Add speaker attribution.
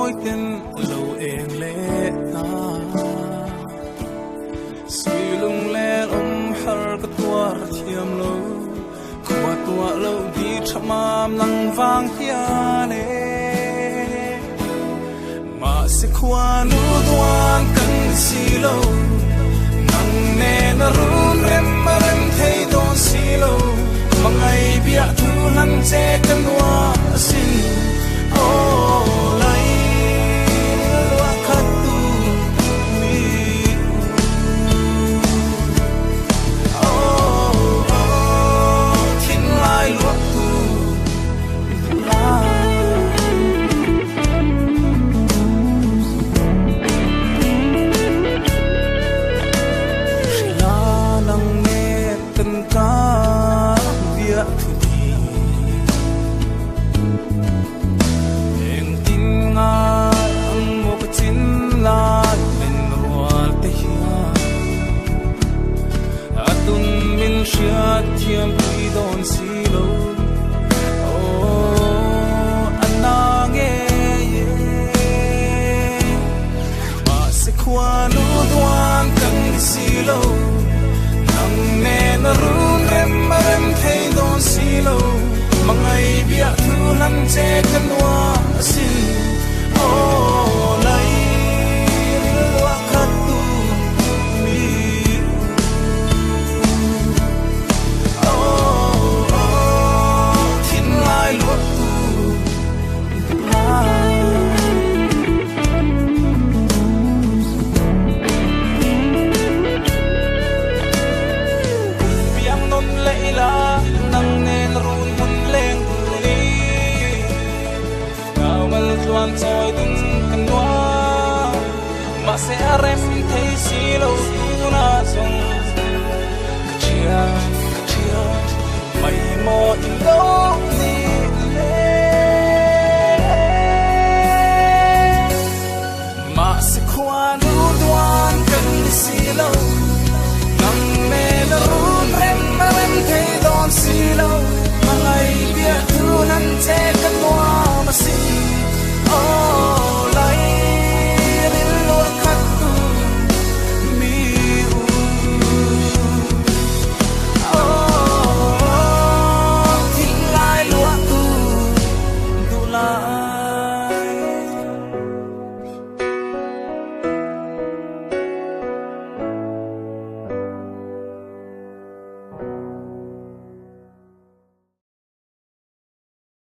Speaker 1: môi tên lâu em lệ ta suy lung lẹ ôm har cái tua thiam lâu qua tua lâu đi chăm nắng vàng thia nè mà sẽ qua nút toan cần xì lâu nắng nè na run rem mà rem thấy don xì lâu mà ngày bia thu lăng che cần hoa xin oh lai wa khatu mi oh thin lai luộc tu la la nang nghe tân ca bia thu Shia thiam bi don si lo oh anange ye ma se kwa nu duan kan si lo nang ne na ru rem thei don si lo mangai bia thu lan che kan wa si oh lai wa khatu Tôi từng cần qua mà sẽ rem thấy xí lâu tu na dùng chia mày mò in đâu